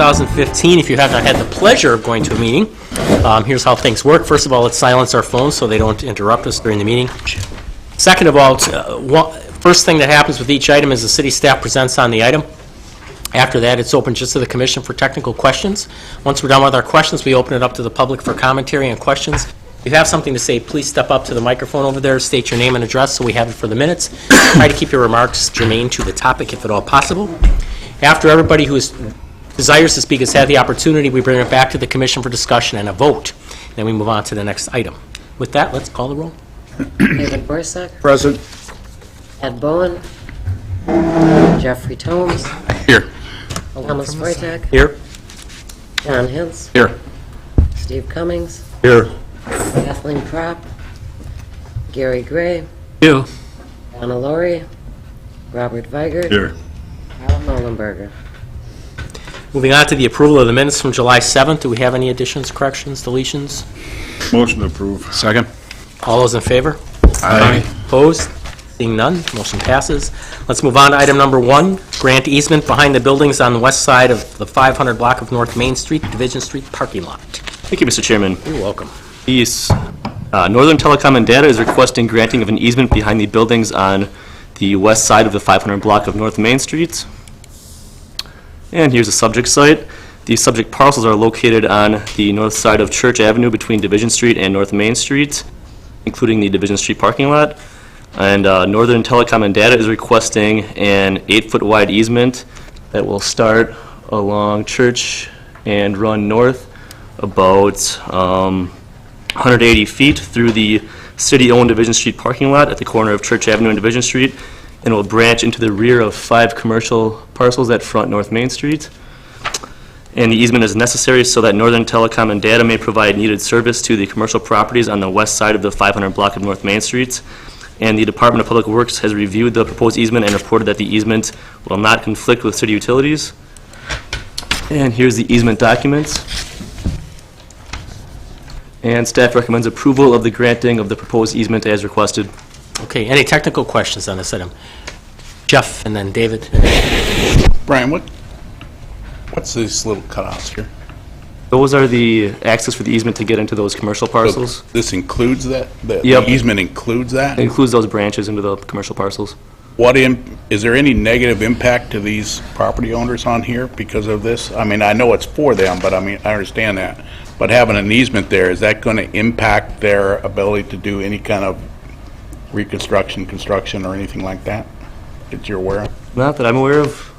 2015. If you have not had the pleasure of going to a meeting, here's how things work. First of all, let's silence our phones so they don't interrupt us during the meeting. Second of all, first thing that happens with each item is the city staff presents on the item. After that, it's open just to the commission for technical questions. Once we're done with our questions, we open it up to the public for commentary and questions. If you have something to say, please step up to the microphone over there, state your name and address so we have it for the minutes. Try to keep your remarks germane to the topic if at all possible. After everybody who desires to speak has had the opportunity, we bring it back to the commission for discussion and a vote. Then we move on to the next item. With that, let's call the roll. David Borsak. Present. Ed Bowen. Jeffrey Tomes. Here. Thomas Freitag. Here. John Hintz. Here. Steve Cummings. Here. Kathleen Propp. Gary Gray. Here. Donna Laurie. Robert Weigert. Here. Carl Molenberger. Moving on to the approval of the minutes from July 7th. Do we have any additions, corrections, deletions? Motion to approve. Second. All those in favor? Aye. Opposed? Seeing none, motion passes. Let's move on to item number 1, grant easement behind the buildings on the west side of the 500 block of North Main Street, Division Street parking lot. Thank you, Mr. Chairman. You're welcome. Yes. Northern Telecom and Data is requesting granting of an easement behind the buildings on the west side of the 500 block of North Main Street. And here's the subject site. The subject parcels are located on the north side of Church Avenue between Division Street and North Main Street, including the Division Street parking lot. And Northern Telecom and Data is requesting an 8-foot wide easement that will start along Church and run north about 180 feet through the city-owned Division Street parking lot at the corner of Church Avenue and Division Street, and will branch into the rear of 5 commercial parcels that front North Main Street. And the easement is necessary so that Northern Telecom and Data may provide needed service to the commercial properties on the west side of the 500 block of North Main Street. And the Department of Public Works has reviewed the proposed easement and reported that the easement will not conflict with city utilities. And here's the easement documents. And staff recommends approval of the granting of the proposed easement as requested. Okay, any technical questions on this item? Jeff, and then David. Brian, what's these little cutouts here? Those are the access for the easement to get into those commercial parcels. So this includes that? The Yep. easement includes that? It includes those branches into the commercial parcels. Is there any negative impact to these property owners on here because of this? I mean, I know it's for them, but I mean, I understand that. But having an easement there, is that going to impact their ability to do any kind of reconstruction, construction, or anything like that that you're aware of? Not that I'm aware of.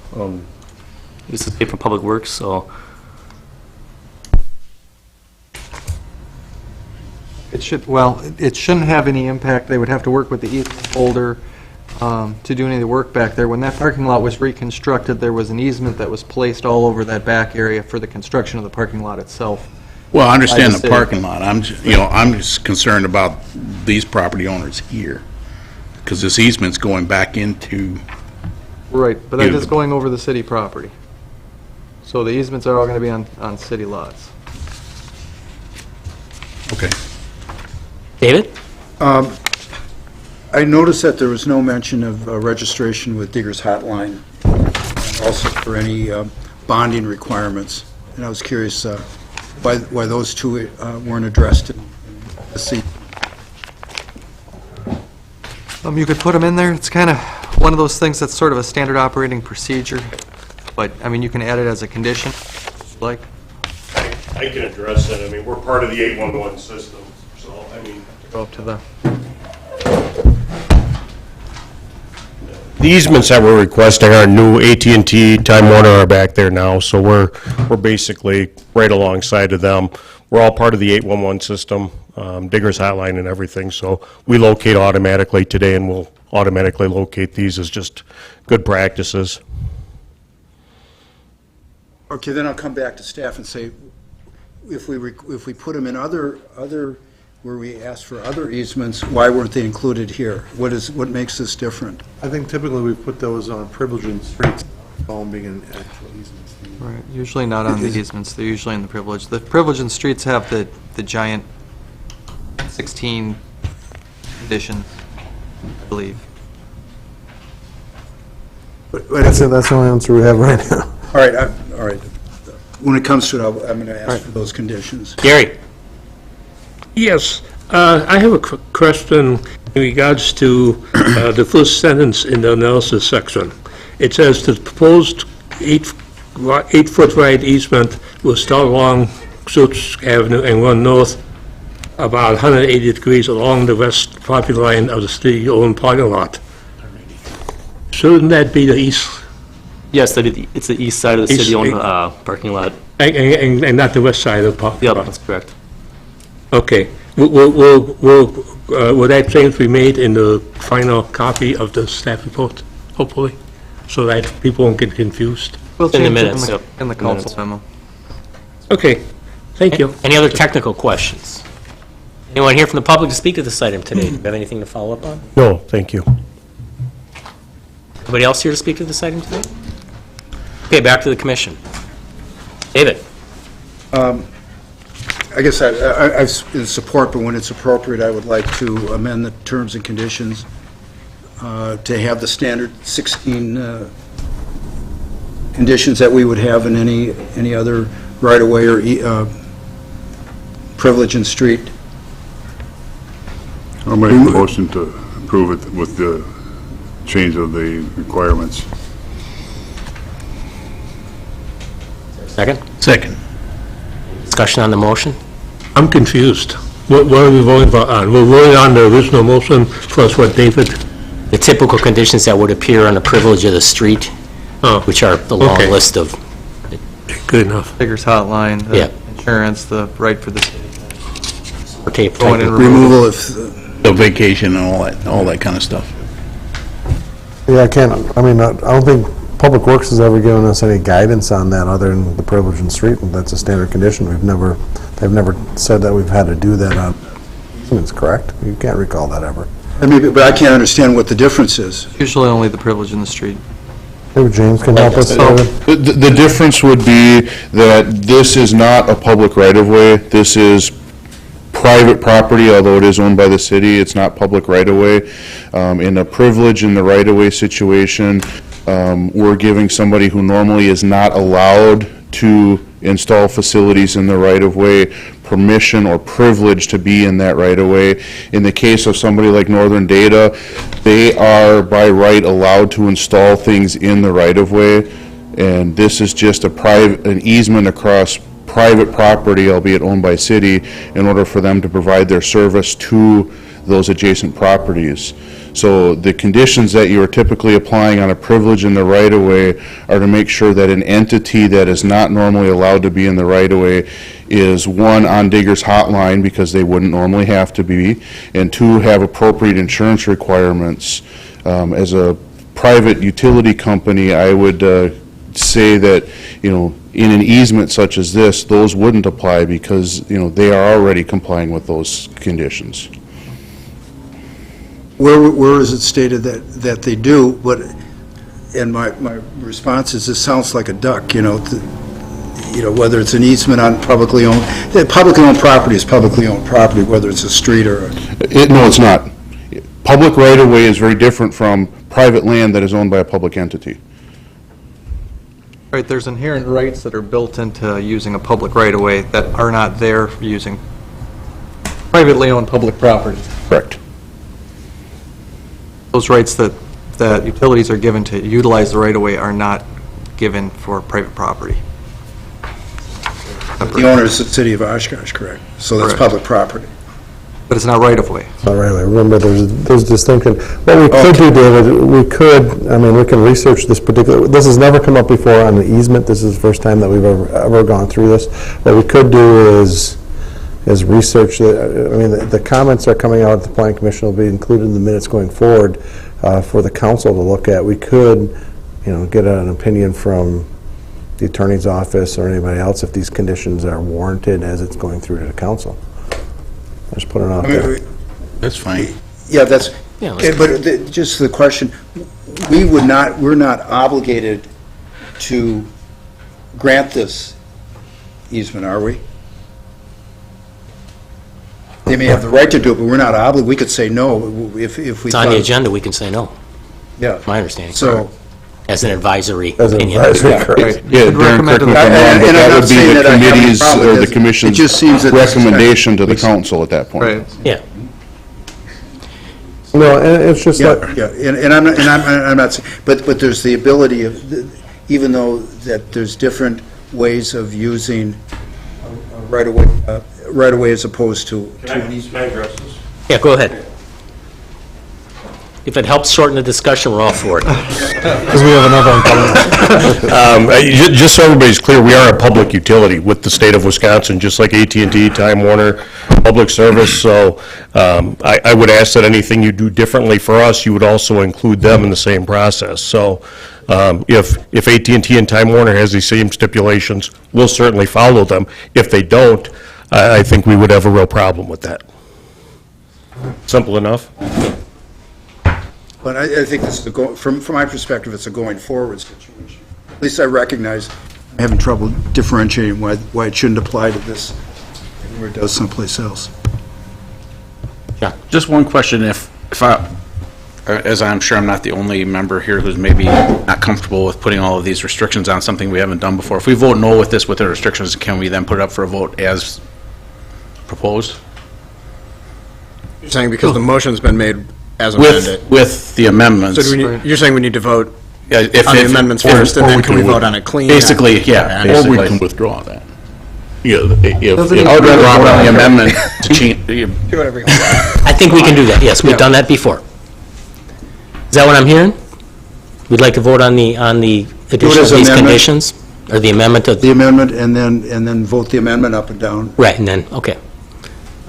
This is paid from Public Works, so. It shouldn't have any impact. They would have to work with the easement holder to do any of the work back there. When that parking lot was reconstructed, there was an easement that was placed all over that back area for the construction of the parking lot itself. Well, I understand the city. parking lot. I'm just concerned about these property owners here, because this easement's going back into. Right, but that Yeah. is going over the city property. So the easements are all going to be on city lots. Okay. David? I noticed that there was no mention of registration with Digger's Hotline, and also for any bonding requirements. And I was curious why those two weren't addressed in the C. You could put them in there. It's kind of one of those things that's sort of a standard operating procedure. But, I mean, you can add it as a condition, if you'd like. I can address that. I mean, we're part of the 811 system, so, I mean. Go up to the... The easements that we're requesting are new. AT&T, Time Warner are back there now, so we're basically right alongside of them. We're all part of the 811 system, Digger's Hotline and everything, so we locate automatically today, and we'll automatically locate these as just good practices. Okay, then I'll come back to staff and say, if we put them in other where we asked for other easements, why weren't they included here? What makes this different? I think typically we put those on privileged streets, all being in actual easements. Right, usually not on the easements, they're usually in the privilege. The privilege and streets have the giant 16 conditions, I believe. That's the only answer we have right now. All right, all right. when it comes to it, I'm going to ask for those conditions. Gary? Yes, I have a question in regards to the first sentence in the analysis section. It says the proposed 8-foot wide easement will start along Suits Avenue and run north about 180 degrees along the west property line of the city-owned parking lot. Shouldn't that be the east, Yes, it's the east side of the East- city-owned parking lot. and not the west side of the parking Yep, lot? that's correct. Okay. Will that change be made in the final copy of the staff report, hopefully, so that people won't get confused? We'll In the change it minutes, in yep. the Minutes. council memo. Okay, thank you. Any other technical questions? Anyone here from the public to speak to this item today? Do you have anything to follow up on? No, thank you. Anybody else here to speak to this item today? Okay, back to the commission. David? I guess I'm in support, but when it's appropriate, I would like to amend the terms and conditions to have the standard 16 conditions that we would have in any other right-of-way or privilege in street. I'll make a motion to approve it with the change of the requirements. Second? Second. Discussion on the motion? I'm confused. What are we voting on? We're voting on the original motion plus what David? The typical conditions that would appear on the privilege of the street, Oh, which are the long Okay. list of, good enough. Digger's hotline, Yeah. the insurance, the right for the city. or tape. Going in Removal of, The vacation and all that kind of stuff. Yeah, I can't, I mean, I don't think Public Works has ever given us any guidance on that other than the privilege in street, and that's a standard condition. They've never said that we've had to do that on easements, correct? You can't recall that ever. but I can't understand what the difference is. Usually only the privilege in the street. Maybe James can help us. The difference would be that this is not a public right-of-way. This is private property, although it is owned by the city. It's not public right-of-way. In a privilege in the right-of-way situation, we're giving somebody who normally is not allowed to install facilities in the right-of-way permission or privilege to be in that right-of-way. In the case of somebody like Northern Data, they are by right allowed to install things in the right-of-way, and this is just an easement across private property, albeit owned by city, in order for them to provide their service to those adjacent properties. So the conditions that you are typically applying on a privilege in the right-of-way are to make sure that an entity that is not normally allowed to be in the right-of-way is, one, on Digger's hotline, because they wouldn't normally have to be, and two, have appropriate insurance requirements. As a private utility company, I would say that, in an easement such as this, those wouldn't apply because, they are already complying with those conditions. Where is it stated that they do, and my response is, this sounds like a duck, whether it's an easement on publicly owned property is publicly owned property, whether it's a street or No, it's not. Public right-of-way is very different from private land that is owned by a public entity. Right, there's inherent rights that are built into using a public right-of-way that are not there using privately owned public property. Correct. Those rights that utilities are given to utilize the right-of-way are not given for private property. the owner is the city of Oshkosh, correct? So that's Correct. public property. But it's not right-of-way. Not really. Remember, there's distinction. What we could do, David, we can research this this has never come up before on the easement. This is the first time that we've ever gone through this. What we could do is research, the comments are coming out at the Planning Commission, will be included in the minutes going forward for the council to look at. We could, get an opinion from the attorney's office or anybody else if these conditions are warranted as it's going through to the council. Just put it out there. That's fine. Yeah, that's, Yeah, let's- but just the question, we're not obligated to grant this easement, are we? They may have the right to do it, but we're not obligated, we could say no if we It's on the thought- agenda, we can say no, Yeah, my understanding. so, as an advisory As an opinion. advisory, correct. Yeah, Darren, recommend correct me if to I'm the- wrong, but And I'm that not would be saying the that I have any committee's problem or with the this. commission's It just seems that this is kind of- recommendation to the council at that point. Right. Yeah. No, and it's just like, Yeah, and I'm not, but there's the ability of, even though that there's different ways of using a right-of-way as opposed to an easement. Yeah, go ahead. If it helps shorten the discussion, we're all for it. because we have another one coming up. Just so everybody's clear, we are a public utility with the state of Wisconsin, just like AT&T, Time Warner, Public Service, so I would ask that anything you do differently for us, you would also include them in the same process. So if AT&T and Time Warner has these same stipulations, we'll certainly follow them. If they don't, I think we would have a real problem with that. Simple enough? But I think this is from my perspective, it's a going forward situation. At least I recognize I'm having trouble differentiating why it shouldn't apply to this where it does someplace else. Just one question, if as I'm sure I'm not the only member here who's maybe not comfortable with putting all of these restrictions on something we haven't done before. If we vote no with this, with the restrictions, can we then put it up for a vote as proposed? You're saying because the motion's been made as amended. With the amendments. So you're saying we need to vote Yeah, if- on the if- amendments or- first, and or then we can we can vote on it clean? Basically, yeah. Okay. Or we can withdraw that. Yeah, if- I would rather vote on the amendment to change, Do whatever you want. I think we can do that, yes, we've done that before. Is that what I'm hearing? We'd like to vote on the addition of as these amendment. conditions? Or the amendment of, The amendment, and then vote the amendment up and down, right, and then, okay.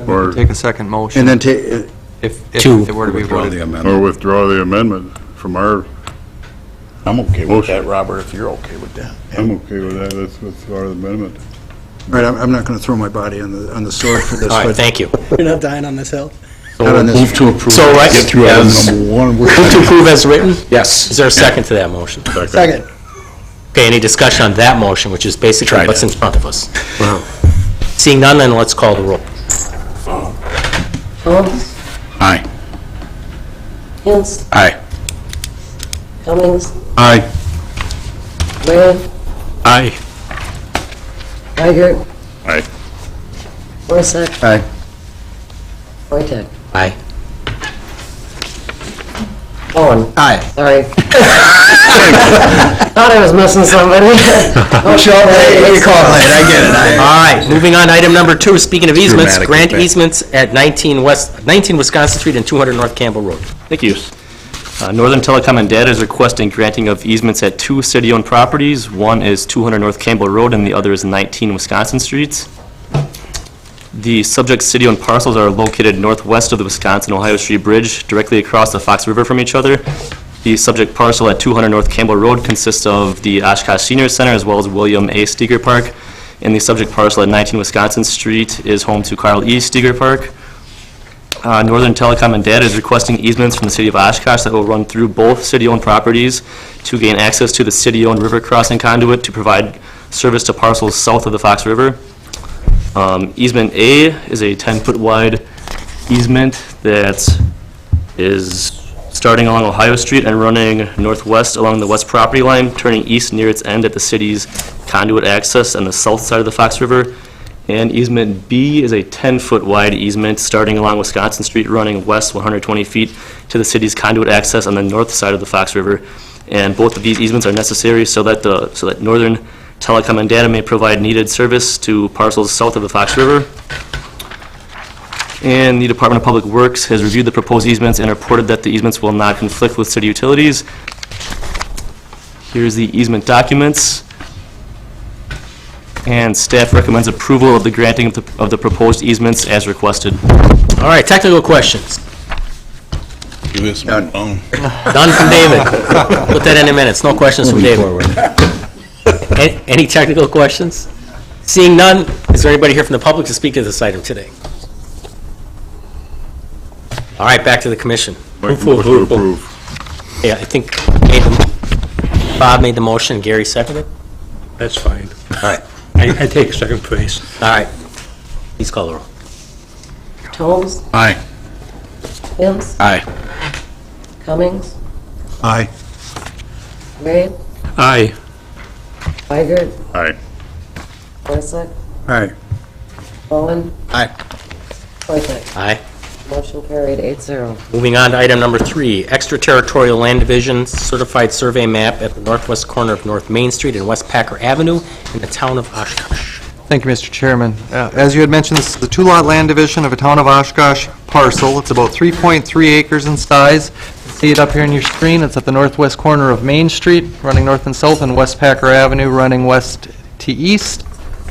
Or take a second motion and then if to it were to be voted. Or withdraw the amendment from our, I'm okay with that, Robert, if you're okay with that. I'm okay with that, let's withdraw the amendment. right, I'm not going to throw my body on the sword for this, All right, but thank you. You're not dying on this hill? not on this. Move to approve. So, right, Get through item as- number one. Move to approve as written? Yes. Is there a second to that motion? Second. Okay, any discussion on that motion, which is basically Tried what's it. in front of us? Seeing none, then let's call the roll. Holmes, Aye. Hinst, Aye. Cummings, Aye. Ray, Aye. Weigert, Aye. Forsyth, Aye. Wojtek. Aye. Owen. Aye. Sorry. Thought I was missing somebody. Oh, sure. You call it late, I get it. All right, moving on to item number 2, speaking of easements, dramatic grant impact. easements at 19 Wisconsin Street and 200 North Campbell Road. Thank you. Northern Telecom and Data is requesting granting of easements at 2 city-owned properties. One is 200 North Campbell Road, and the other is 19 Wisconsin Streets. The subject city-owned parcels are located northwest of the Wisconsin-Ohio Street Bridge, directly across the Fox River from each other. The subject parcel at 200 North Campbell Road consists of the Oshkosh Senior Center as well as William A. Steger Park. And the subject parcel at 19 Wisconsin Street is home to Carl E. Steger Park. Northern Telecom and Data is requesting easements from the city of Oshkosh that will run through both city-owned properties to gain access to the city-owned river crossing conduit to provide service to parcels south of the Fox River. Easement A is a 10-foot wide easement that is starting along Ohio Street and running northwest along the west property line, turning east near its end at the city's conduit access on the south side of the Fox River. And easement B is a 10-foot wide easement starting along Wisconsin Street, running west 120 feet to the city's conduit access on the north side of the Fox River. And both of these easements are necessary so that Northern Telecom and Data may provide needed service to parcels south of the Fox River. And the Department of Public Works has reviewed the proposed easements and reported that the easements will not conflict with city utilities. Here's the easement documents. And staff recommends approval of the granting of the proposed easements as requested. All right, technical questions. Do this one. None from David. Put that in the minutes, no questions from David. Any technical questions? Seeing none, is there anybody here from the public to speak to this item today? All right, back to the commission. Motion to approve. Yeah, I think Bob made the motion, Gary seconded. That's fine. All right, I take second place. all right. Please call the roll. Holmes, Aye. Hinst, Aye. Cummings, Aye. Ray, Aye. Weigert, Aye. Forsythe, Aye. Bowen, Aye. Wojtek. Aye. Motion carried 8-0. Moving on to item number 3, extraterritorial land division certified survey map at the northwest corner of North Main Street and West Packer Avenue in the town of Oshkosh. Thank you, Mr. Chairman. As you had mentioned, this is the two-lot land division of a town of Oshkosh parcel. It's about 3.3 acres in size. You see it up here on your screen. It's at the northwest corner of Main Street, running north and south, and West Packer Avenue, running west to east.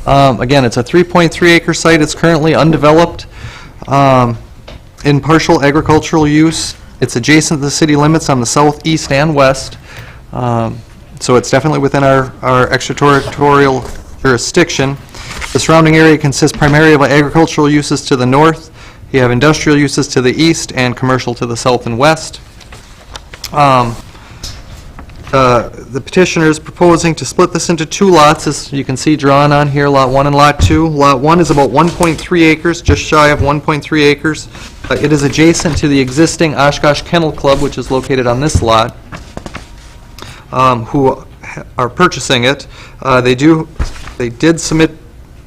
Again, it's a 3.3 acre site. It's currently undeveloped in partial agricultural use. It's adjacent to the city limits on the south, east, and west. So it's definitely within our extraterritorial jurisdiction. The surrounding area consists primarily of agricultural uses to the north. You have industrial uses to the east and commercial to the south and west. The petitioner is proposing to split this into 2 lots, as you can see drawn on here, Lot 1 and Lot 2. Lot 1 is about 1.3 acres, just shy of 1.3 acres. It is adjacent to the existing Oshkosh Kennel Club, which is located on this lot, who are purchasing it. They did submit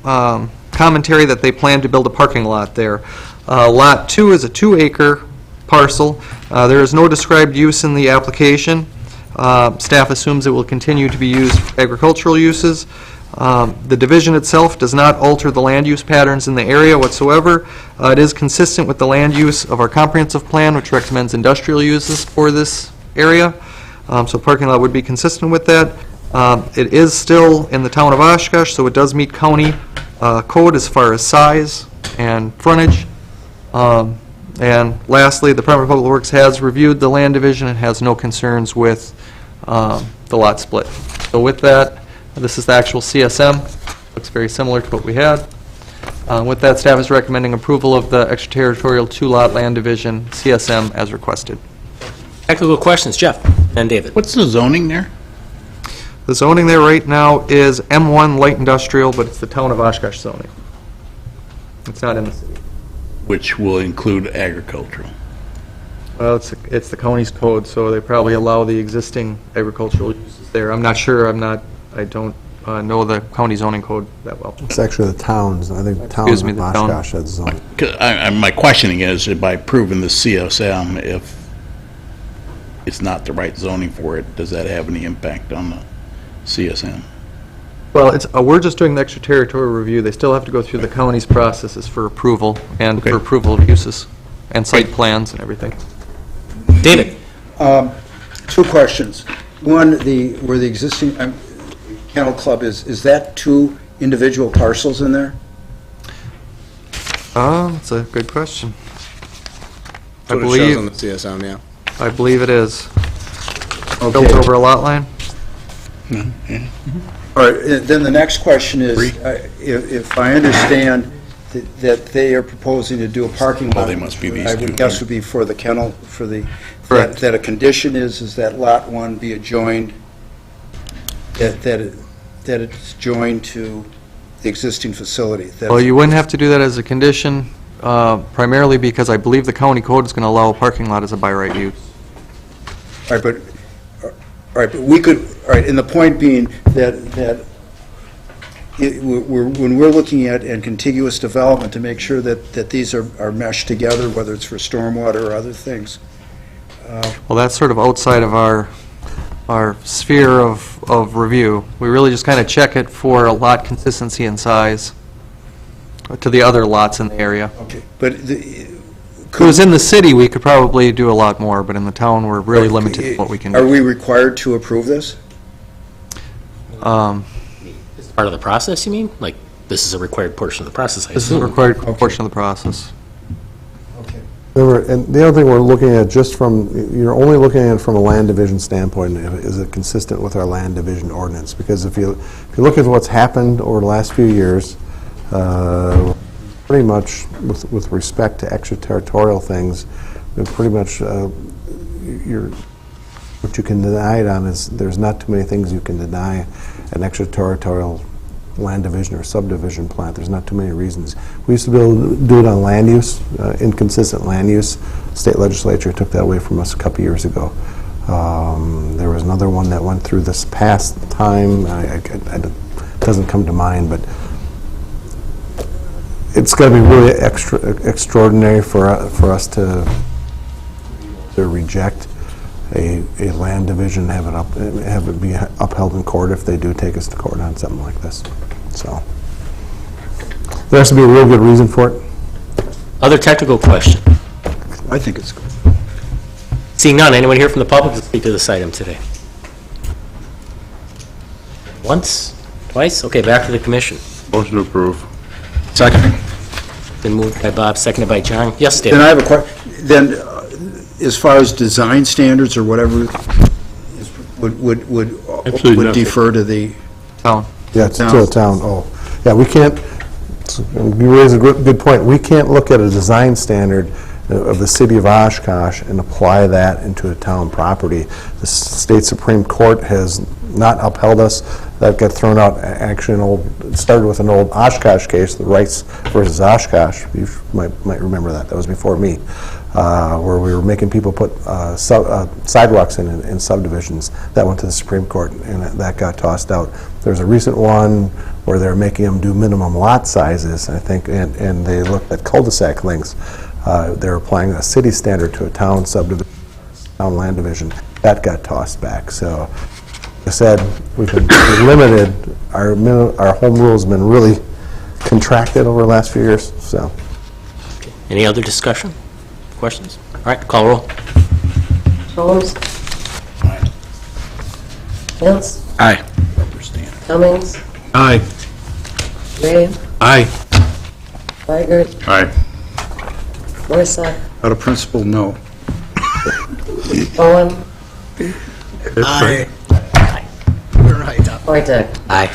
commentary that they plan to build a parking lot there. Lot 2 is a 2-acre parcel. There is no described use in the application. Staff assumes it will continue to be used for agricultural uses. The division itself does not alter the land use patterns in the area whatsoever. It is consistent with the land use of our comprehensive plan, which recommends industrial uses for this area. So parking lot would be consistent with that. It is still in the town of Oshkosh, so it does meet county code as far as size and frontage. And lastly, the Department of Public Works has reviewed the land division and has no concerns with the lot split. So with that, this is the actual CSM. Looks very similar to what we had. With that, staff is recommending approval of the extraterritorial 2-lot land division CSM as requested. Technical questions, Jeff and David. What's the zoning there? The zoning there right now is M1 light industrial, but it's the town of Oshkosh zoning. It's not in the city. Which will include agricultural. Well, it's the county's code, so they probably allow the existing agricultural uses there. I'm not sure, I don't know the county zoning code that well. It's actually the towns, I think the town Excuse me, of the town. Oshkosh has zoning. My questioning is, by approving the CSM, if it's not the right zoning for it, does that have any impact on the CSM? Well, we're just doing the extraterritorial review. They still have to go through the county's processes for approval and for approval of uses and site plans and everything. David. 2 questions. One, where the existing kennel club is that 2 individual parcels in there? That's a good question. That's what it shows on the CSM, yeah. I believe it is. Okay. Built over a lot line? All right, then the next question is, if I understand that they are proposing to do a parking lot. they must be these I two would guess here. would be for the kennel, for the, Correct. that a condition is that Lot 1 be adjoined, that it's joined to the existing facility. Well, you wouldn't have to do that as a condition, primarily because I believe the county code is going to allow a parking lot as a by right use. All right, but we could, all right, and the point being that when we're looking at and contiguous development to make sure that these are meshed together, whether it's for stormwater or other things. Well, that's sort of outside of our sphere of review. We really just kind of check it for a lot consistency and size to the other lots in the area. Okay, but If it was in the city, we could probably do a lot more, but in the town, we're really limited to what we can Are do. we required to approve this? Part of the process, you mean? Like, this is a required portion of the process, I This is a assume. required portion of the process. And the other thing we're looking at, you're only looking at it from a land division standpoint, is it consistent with our land division ordinance? Because if you look at what's happened over the last few years, pretty much with respect to extraterritorial things, pretty much what you can deny it on is there's not too many things you can deny an extraterritorial land division or subdivision plat. There's not too many reasons. We used to be able to do it on land use, inconsistent land use. State legislature took that away from us a couple years ago. There was another one that went through this past time. It doesn't come to mind, but it's got to be really extraordinary for us to reject a land division, have it be upheld in court if they do take us to court on something like this. So there has to be a real good reason for it. Other technical question? I think it's good. Seeing none, anyone here from the public to speak to this item today? Once? Twice? Okay, back to the commission. Motion to approve. Second. Been moved by Bob, seconded by John. Yes, Dave? Then I have a question, then, as far as design standards or whatever, would Absolutely nothing. defer to the Town. Yeah, it's to the town. Oh, yeah, we can't, you raise a good point. We can't look at a design standard of the city of Oshkosh and apply that into a town property. The state Supreme Court has not upheld us. That got thrown out, actually, it started with an old Oshkosh case, the Rice versus Oshkosh. You might remember that. That was before me, where we were making people put sidewalks in subdivisions. That went to the Supreme Court, and that got tossed out. There's a recent one where they're making them do minimum lot sizes, I think, and they looked at cul-de-sac lengths. They're applying a city standard to a town subdivision, town land division. That got tossed back. So, like I said, we've been limited. Our home rule has been really contracted over the last few years. So, Any other discussion? Questions? All right, call roll. Holmes? Hills? Aye. Cummings? Aye. Ray? Aye. Weigert? Aye. Forsyth? out of principle, no. Bowen? Aye. Wojtek? Aye.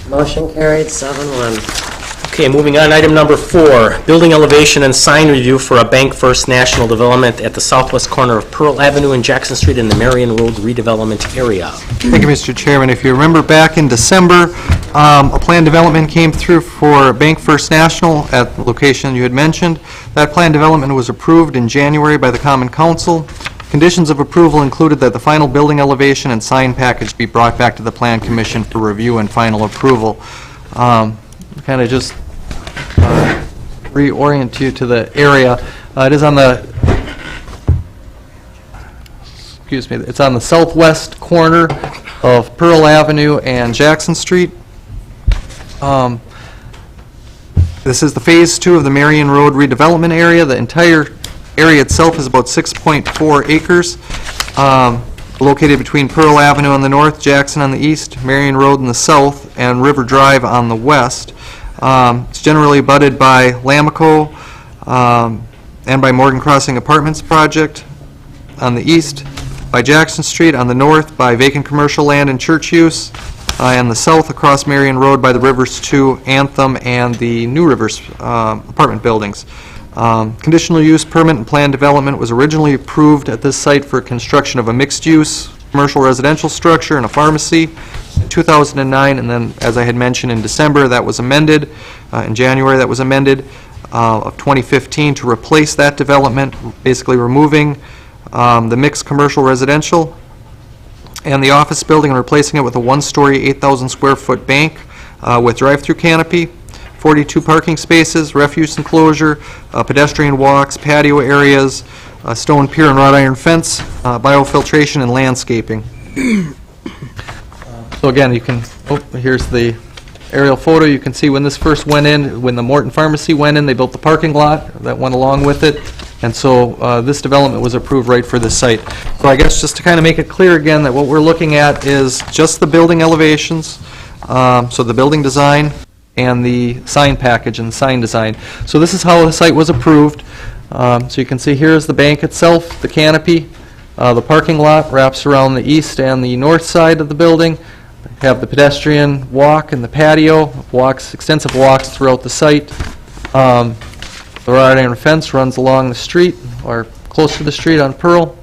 Motion carried, 7-1. Okay, moving on, item number 4, building elevation and sign review for a Bank First National development at the southwest corner of Pearl Avenue and Jackson Street in the Marion Road redevelopment area. Thank you, Mr. Chairman. If you remember back in December, a plan development came through for Bank First National at the location you had mentioned. That plan development was approved in January by the Common Council. Conditions of approval included that the final building elevation and sign package be brought back to the Plan Commission for review and final approval. Kind of just reorient you to the area. It is on the, excuse me, it's on the southwest corner of Pearl Avenue and Jackson Street. This is the Phase 2 of the Marion Road redevelopment area. The entire area itself is about 6.4 acres, located between Pearl Avenue on the north, Jackson on the east, Marion Road in the south, and River Drive on the west. It's generally abutted by Lamico and by Morgan Crossing Apartments project on the east, by Jackson Street on the north, by vacant commercial land and church use, and the south across Marion Road by the Rivers 2, Anthem, and the New Rivers apartment buildings. Conditional use permit and plan development was originally approved at this site for construction of a mixed-use commercial residential structure and a pharmacy in 2009, and then, as I had mentioned, in December, that was amended. In January, that was amended of 2015 to replace that development, basically removing the mixed commercial residential and the office building and replacing it with a one-story, 8,000-square-foot bank with drive-through canopy, 42 parking spaces, refuse enclosure, pedestrian walks, patio areas, a stone pier and wrought iron fence, biofiltration, and landscaping. So again, you can, here's the aerial photo. You can see when this first went in, when the Morton Pharmacy went in, they built the parking lot that went along with it. And so this development was approved right for this site. So I guess just to kind of make it clear again that what we're looking at is just the building elevations, so the building design and the sign package and sign design. So this is how the site was approved. So you can see here is the bank itself, the canopy. The parking lot wraps around the east and the north side of the building. Have the pedestrian walk and the patio, extensive walks throughout the site. The wrought iron fence runs along the street, or close to the street on Pearl.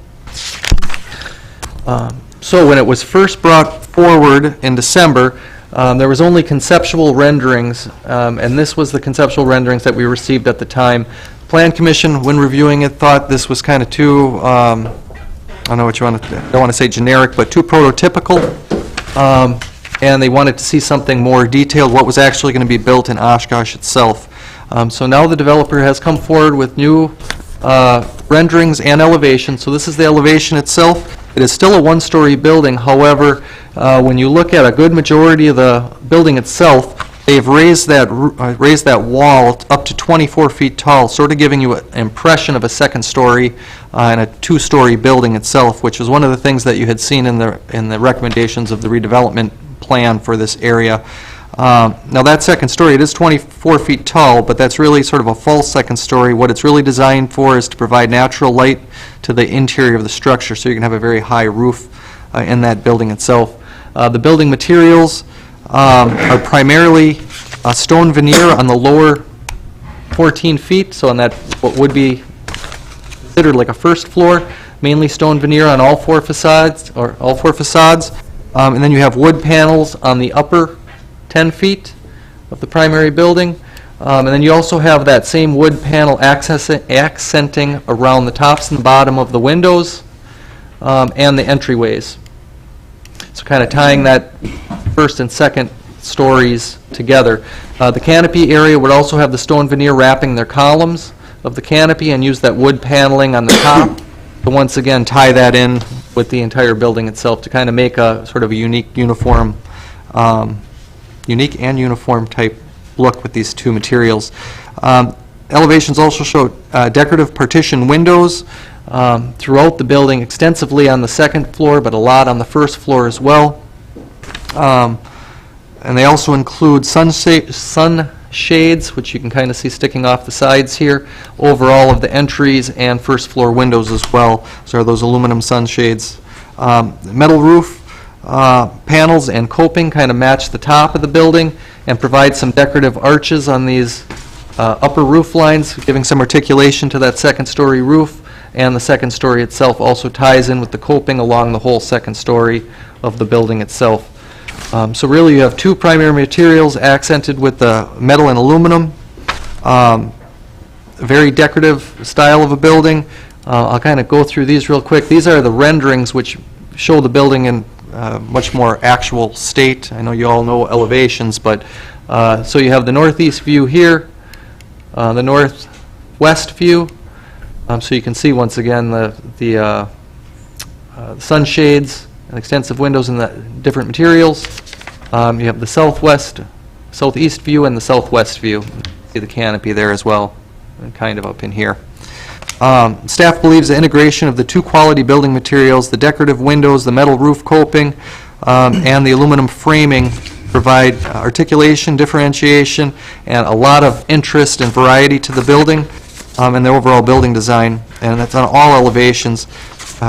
So when it was first brought forward in December, there was only conceptual renderings, and this was the conceptual renderings that we received at the time. Plan Commission, when reviewing it, thought this was kind of too don't know what you want to, don't want to say generic, but too prototypical. And they wanted to see something more detailed, what was actually going to be built in Oshkosh itself. So now the developer has come forward with new renderings and elevations. So this is the elevation itself. It is still a one-story building. However, when you look at a good majority of the building itself, they've raised that wall up to 24 feet tall, sort of giving you an impression of a second story and a two-story building itself, which was one of the things that you had seen in the recommendations of the redevelopment plan for this area. Now that second story, it is 24 feet tall, but that's really sort of a false second story. What it's really designed for is to provide natural light to the interior of the structure, so you can have a very high roof in that building itself. The building materials are primarily stone veneer on the lower 14 feet, so on that what would be considered like a first floor, mainly stone veneer on all four facades, and then you have wood panels on the upper 10 feet of the primary building, and then you also have that same wood panel accenting around the tops and the bottom of the windows and the entryways. So kind of tying that first and second stories together. The canopy area would also have the stone veneer wrapping their columns of the canopy and use that wood paneling on the top to once again tie that in with the entire building itself to kind of make a sort of a unique and uniform type look with these two materials. Elevations also show decorative partition windows throughout the building, extensively on the second floor, but a lot on the first floor as well. And they also include sun shades, which you can kind of see sticking off the sides here, over all of the entries and first floor windows as well. So are those aluminum sunshades. Metal roof panels and coping kind of match the top of the building and provide some decorative arches on these upper roof lines, giving some articulation to that second story roof. And the second story itself also ties in with the coping along the whole second story of the building itself. So really you have two primary materials accented with the metal and aluminum. A very decorative style of a building. I'll kind of go through these real quick. These are the renderings which show the building in much more actual state. I know you all know elevations, but so you have the northeast view here, the northwest view. So you can see once again the sunshades and extensive windows in the different materials. You have the southeast view and the southwest view. See the canopy there as well, and kind of up in here. Staff believes the integration of the two quality building materials, the decorative windows, the metal roof coping, and the aluminum framing provide articulation, differentiation, and a lot of interest and variety to the building and the overall building design, and that's on all elevations.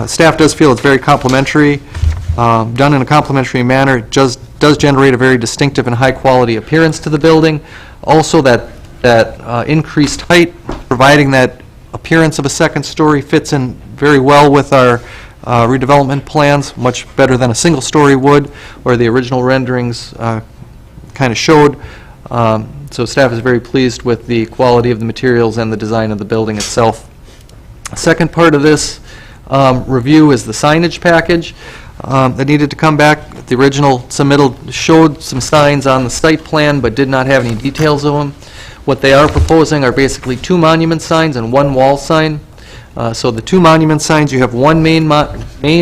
Staff does feel it's very complementary. Done in a complementary manner, it does generate a very distinctive and high-quality appearance to the building. Also, that increased height, providing that appearance of a second story, fits in very well with our redevelopment plans, much better than a single story would, or the original renderings kind of showed. So staff is very pleased with the quality of the materials and the design of the building itself. The second part of this review is the signage package that needed to come back. The original submittal showed some signs on the site plan, but did not have any details of them. What they are proposing are basically two monument signs and one wall sign. So the two monument signs, you have one main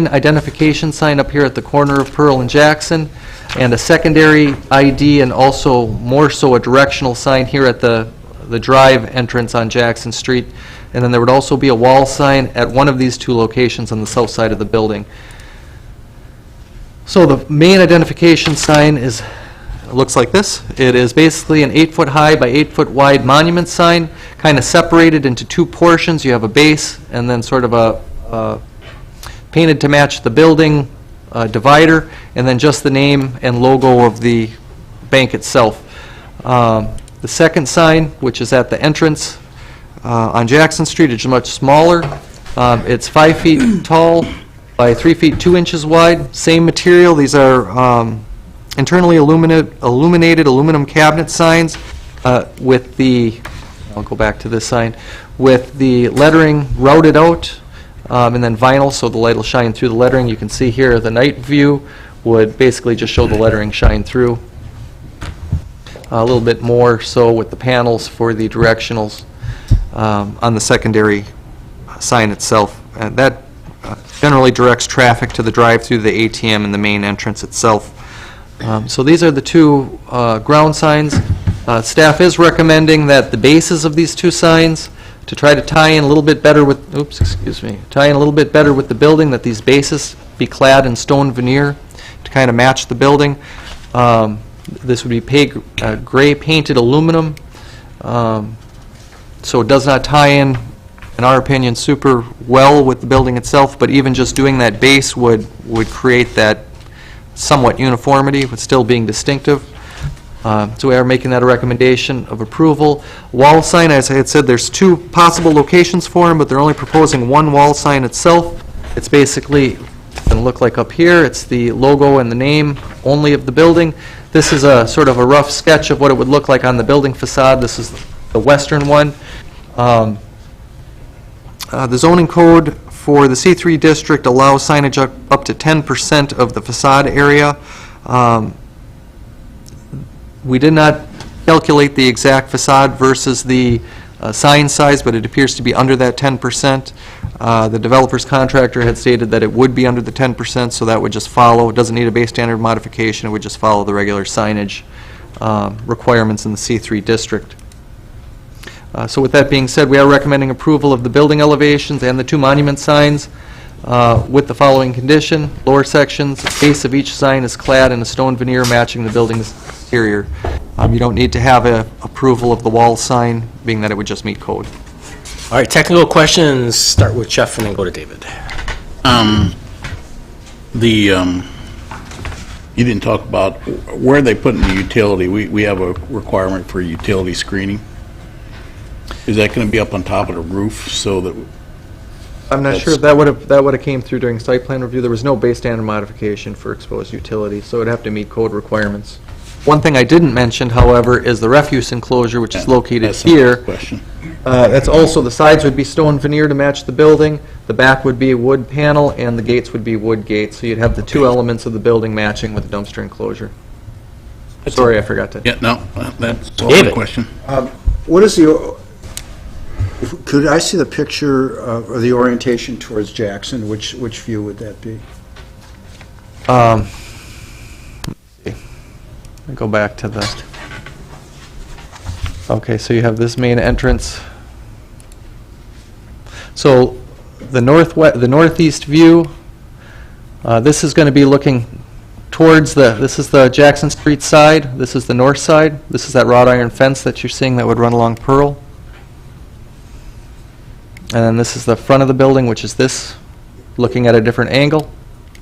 identification sign up here at the corner of Pearl and Jackson, and a secondary ID, and also more so a directional sign here at the drive entrance on Jackson Street. And then there would also be a wall sign at one of these two locations on the south side of the building. So the main identification sign looks like this. It is basically an 8-foot high by 8-foot wide monument sign, kind of separated into two portions. You have a base and then sort of a painted to match the building divider, and then just the name and logo of the bank itself. The second sign, which is at the entrance on Jackson Street, is much smaller. It's 5 feet tall by 3 feet 2 inches wide. Same material. These are internally illuminated aluminum cabinet signs with the, I'll go back to this sign, with the lettering routed out and then vinyl, so the light will shine through the lettering. You can see here, the night view would basically just show the lettering shine through. A little bit more so with the panels for the directionals on the secondary sign itself. And that generally directs traffic to the drive-through, the ATM, and the main entrance itself. So these are the two ground signs. Staff is recommending that the bases of these two signs, to try to tie in a little bit better with, tie in a little bit better with the building, that these bases be clad in stone veneer to kind of match the building. This would be gray painted aluminum, so it does not tie in our opinion, super well with the building itself, but even just doing that base would create that somewhat uniformity with still being distinctive. So we are making that a recommendation of approval. Wall sign, as I had said, there's two possible locations for them, but they're only proposing one wall sign itself. It's basically going to look like up here. It's the logo and the name only of the building. This is a sort of a rough sketch of what it would look like on the building facade. This is the western one. The zoning code for the C3 district allows signage up to 10% of the facade area. We did not calculate the exact facade versus the sign size, but it appears to be under that 10%. The developer's contractor had stated that it would be under the 10%, so that would just follow. It doesn't need a base standard modification. It would just follow the regular signage requirements in the C3 district. So with that being said, we are recommending approval of the building elevations and the two monument signs with the following condition. Lower sections, the base of each sign is clad in a stone veneer matching the building's exterior. You don't need to have a approval of the wall sign, being that it would just meet code. All right, technical questions, start with Jeff and then go to David. You didn't talk about where they put in the utility. We have a requirement for utility screening. Is that going to be up on top of the roof so that? I'm not sure if that would have came through during site plan review. There was no base standard modification for exposed utility, so it would have to meet code requirements. One thing I didn't mention, however, is the refuse enclosure, which is located here. Question. That's also, the sides would be stone veneer to match the building, the back would be a wood panel, and the gates would be wood gates, so you'd have the two elements of the building matching with the dumpster enclosure. Sorry, I forgot to. Yeah, no, that's all David. the question. What is the, could I see the picture or the orientation towards Jackson? Which view would that be? Let me go back to the, okay, so you have this main entrance. So the northeast view, this is going to be looking towards this is the Jackson Street side, this is the north side, this is that wrought iron fence that you're seeing that would run along Pearl. And then this is the front of the building, which is this, looking at a different angle.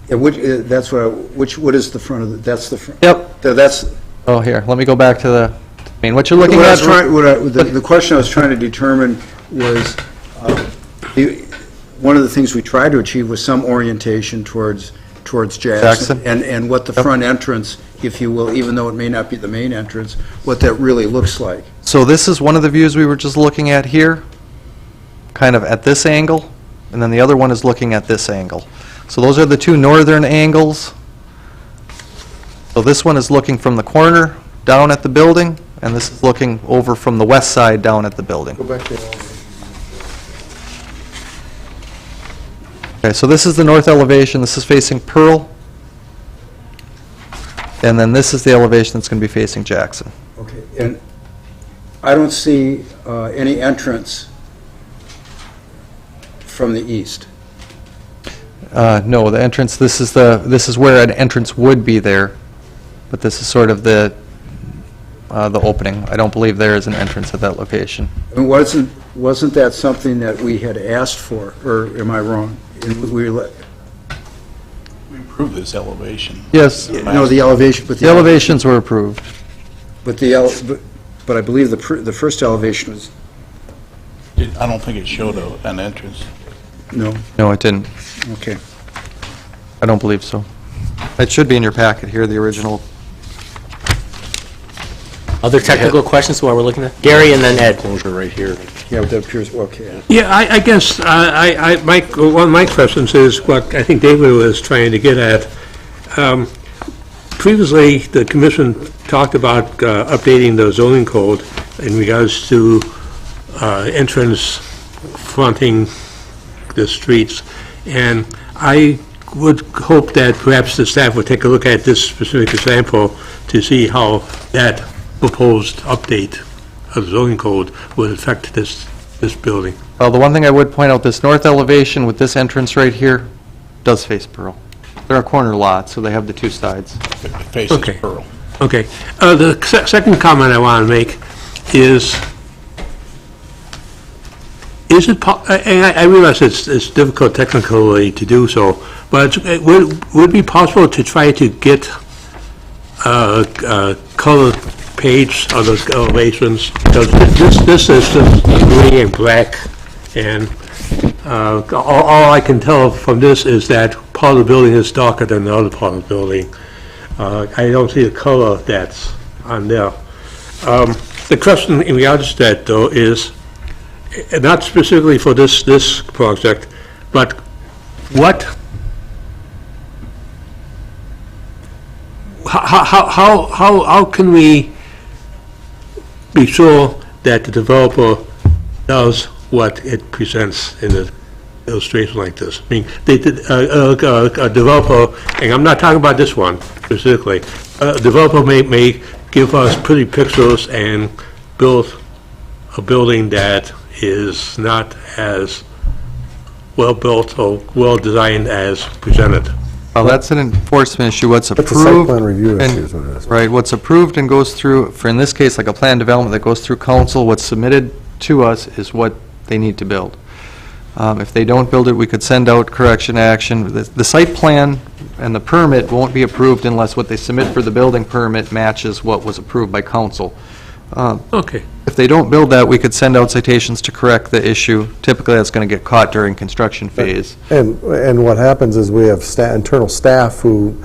Yeah, what is the front of the, that's the front? Yep. That's, Oh, here, let me go back to the main. What you're looking what I at... was trying, the question I was trying to determine was, one of the things we tried to achieve was some orientation towards Jackson. And what the front entrance, if you will, even though it may not be the main entrance, what that really looks like. So this is one of the views we were just looking at here, kind of at this angle, and then the other one is looking at this angle. So those are the two northern angles. So this one is looking from the corner down at the building, and this is looking over from the west side down at the building. Go back to Okay, so this is the north elevation. This is facing Pearl. And then this is the elevation that's going to be facing Jackson. Okay, and I don't see any entrance from the east. No, the entrance, this is where an entrance would be there, but this is sort of the opening. I don't believe there is an entrance at that location. And wasn't that something that we had asked for, or am I wrong? We Improve this elevation. Yes, No, the elevation, but the elevations were approved. But I believe the first elevation was, I don't think it showed an entrance. no, No, it didn't. okay. I don't believe so. It should be in your packet here, the original. Other technical questions while we're looking at? Gary and then Ed. Closure right here. Yeah, that appears, okay. Yeah, I guess, one of my questions is what I think David was trying to get at. Previously, the commission talked about updating the zoning code in regards to entrance fronting the streets, and I would hope that perhaps the staff would take a look at this specific example to see how that proposed update of the zoning code would affect this building. Well, the one thing I would point out, this north elevation with this entrance right here does face Pearl. They're a corner lot, so they have the two sides. Faces Okay. Pearl. Okay. The second comment I want to make is it, and I realize it's difficult technically to do so, but would it be possible to try to get a color page of those elevations? Because this is just gray and black, and all I can tell from this is that part of the building is darker than the other part of the building. I don't see the color that's on there. The question in regards to that, though, is not specifically for this project, but how can we be sure that the developer does what it presents in an illustration like this? I mean, a developer, and I'm not talking about this one specifically, a developer may give us pretty pictures and build a building that is not as well-built or well-designed as presented. Well, that's an enforcement issue. What's It's a site approved. plan review and- issue is what it is. Right, what's approved and goes through, for in this case, like a plan development that goes through council, what's submitted to us is what they need to build. If they don't build it, we could send out correction action. The site plan and the permit won't be approved unless what they submit for the building permit matches what was approved by council. Okay. If they don't build that, we could send out citations to correct the issue. Typically, that's going to get caught during construction phase. And what happens is we have internal staff who,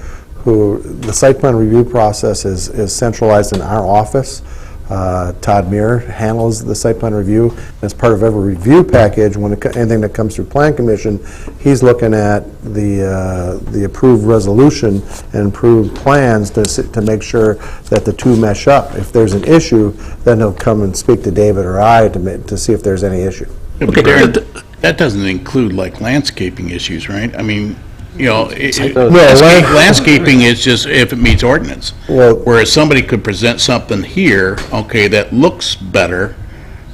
the site plan review process is centralized in our office. Todd Muir handles the site plan review. As part of every review package, when anything that comes through Plan Commission, he's looking at the approved resolution and approved plans to make sure that the two mesh up. If there's an issue, then he'll come and speak to David or I to see if there's any issue. Yeah, but Darren, that doesn't include like landscaping issues, right? I mean, you know, landscaping is just if it meets ordinance. Well- Whereas somebody could present something here, okay, that looks better,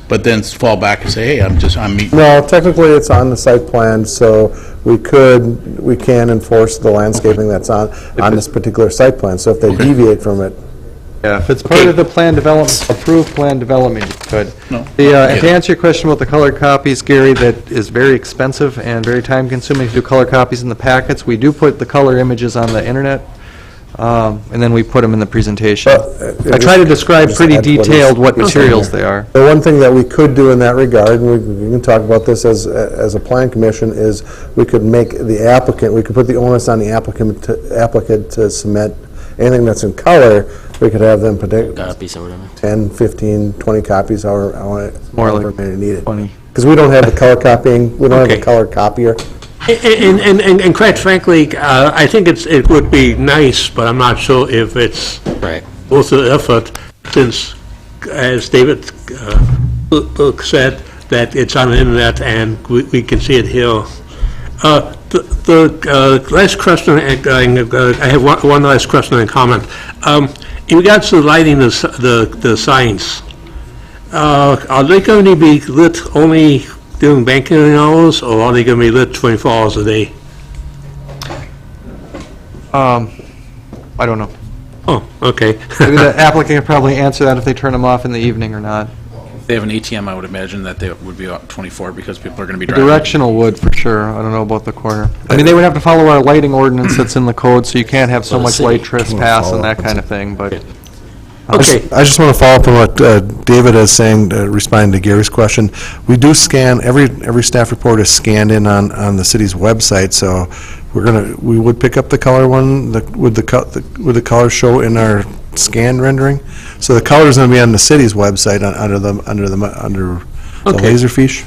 but then fall back and say, hey, I'm meeting. No, technically, it's on the site plan, so we can enforce the landscaping that's on this particular site plan. So if they deviate from it, Yeah, if it's part of the plan development, approved plan development, you could. No. And to answer your question about the colored copies, Gary, that is very expensive and very time-consuming to do color copies in the packets. We do put the color images on the internet, and then we put them in the presentation. I try to describe pretty detailed what materials they are. the one thing that we could do in that regard, and we can talk about this as a plan commission, is we could make the applicant, we could put the onus on the applicant to submit anything that's in color. We could have them predict Copies or whatever. 10, 15, 20 copies, however More like many needed. 20. Because we don't have the color copying, we don't have Okay. a color copier. And quite frankly, I think it would be nice, but I'm not sure if it's Right. worth the effort, since, as David said, that it's on the internet and we can see it here. The last question, I have one last question and comment. In regards to lighting the signs, are they going to be lit only during banking hours, or are they going to be lit 24 hours a day? I don't know. Oh, okay. Maybe the applicant can probably answer that if they turn them off in the evening or not. If they have an ATM, I would imagine that they would be out 24 because people are going to be driving. Directional would, for sure. I don't know about the corner. I mean, they would have to follow our lighting ordinance that's in the code, so you can't have so Well, the much city light trespass and that kind of thing, but... Okay. I just want to follow up on what David is saying, responding to Gary's question. We do scan, every staff report is scanned in on the city's website, so we would pick up the color one, would the color show in our scan rendering. So the color's going to be on the city's website under the Okay. Laserfiche.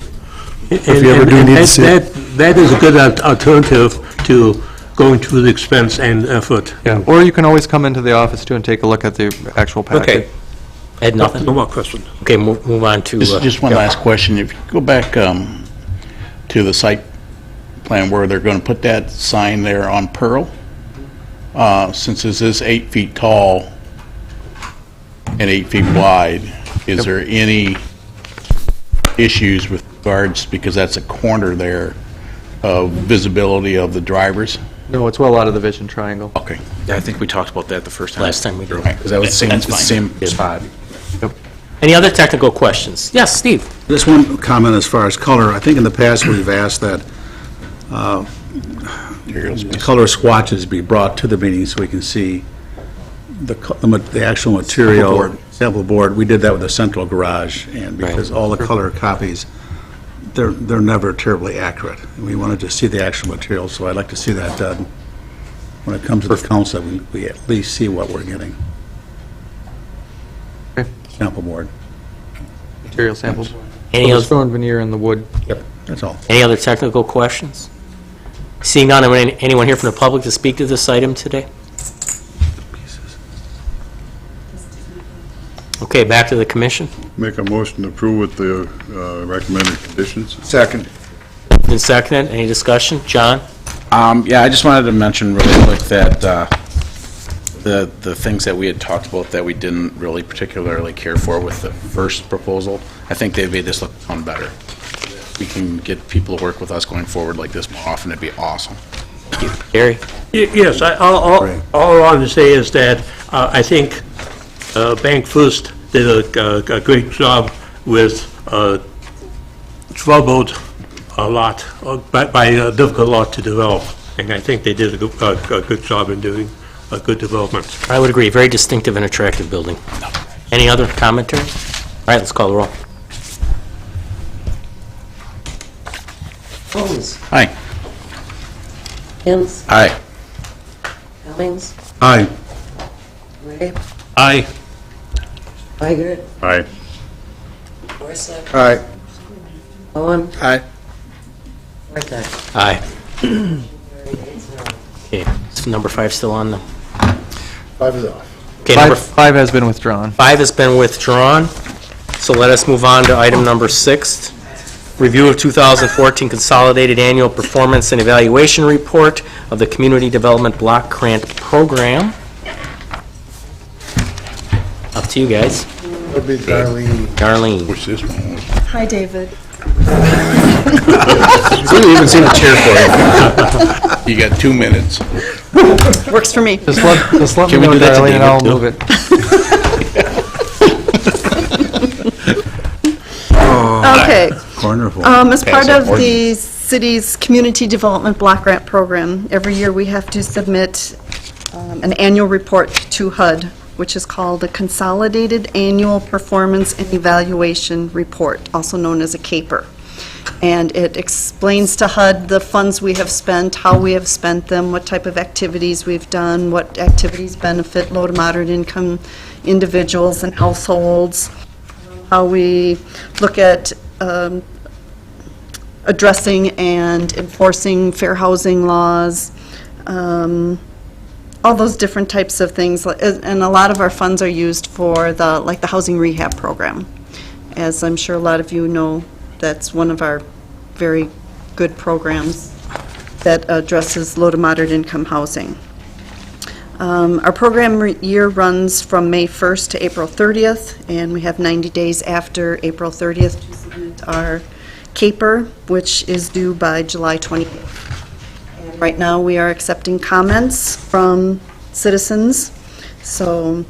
And- If you ever do and need to that- see it. That is a good alternative to going through the expense and effort. Yeah, or you can always come into the office too and take a look at the actual packet. Okay. Ed, nothing? No more questions. Okay, move on to... Just one yeah. last question. If you go back to the site plan where they're going to put that sign there on Pearl, since this is 8 feet tall and 8 feet wide, is there any issues with regards, because that's a corner there, of visibility of the drivers? No, it's well out of the vision triangle. Okay. Yeah, I think we talked about that the first time. Last time we did. Because that was the That's same fine. spot. Any other technical questions? Yes, Steve? Just one comment as far as color. I think in the past, we've asked that the color swatches be brought to the meeting so we can see the actual material. Sample board. We did that with the central garage, and because all the color copies, they're never terribly accurate. And we wanted to see the actual material, so I'd like to see that done. When it comes to the council, we at least see what we're getting. Okay. Sample board. Material sample. Any So the other, stone veneer in the wood. Yep, that's all. any other technical questions? Seeing none, anyone here from the public to speak to this item today? Okay, back to the commission. Make a motion to approve with the recommended conditions. Second. Been seconded, any discussion? John? Yeah, I just wanted to mention really quick that the things that we had talked about that we didn't really particularly care for with the first proposal, I think they made this look a ton better. We can get people to work with us going forward like this more often, it'd be awesome. Gary? Yes, all I want to say is that I think Bank First did a great job with troubled a lot, by a difficult lot to develop, and I think they did a good job in doing a good development. I would agree, very distinctive and attractive building. Any other commentary? All right, let's call the roll. Holmes, Aye. Hens, Aye. Cummings, Aye. Ray, Aye. Weigert, Aye. Morrison, Aye. Owen, Aye. Forte. Aye. Okay, is number 5 still on the? 5 is off. Okay, number Five has been withdrawn. 5 has been withdrawn, so let us move on to item number 6. Review of 2014 Consolidated Annual Performance and Evaluation Report of the Community Development Block Grant Program. Up to you guys. Would be Darlene. Darlene. What's this one? Hi, David. We even seen a chair for you. You got 2 minutes. Works for me. Just let me Can we know, do that to Darlene, and I'll David, move it. Okay. Cornerful. As part of the city's Community Development Block Grant Program, every year we have to submit an annual report to HUD, which is called a Consolidated Annual Performance and Evaluation Report, also known as a CAPER. And it explains to HUD the funds we have spent, how we have spent them, what type of activities we've done, what activities benefit low to moderate income individuals and households, how we look at addressing and enforcing fair housing laws, all those different types of things. And a lot of our funds are used for the housing rehab program. As I'm sure a lot of you know, that's one of our very good programs that addresses low to moderate income housing. Our program year runs from May 1st to April 30th, and we have 90 days after April 30th to submit our CAPER, which is due by July 28th. And right now, we are accepting comments from citizens, so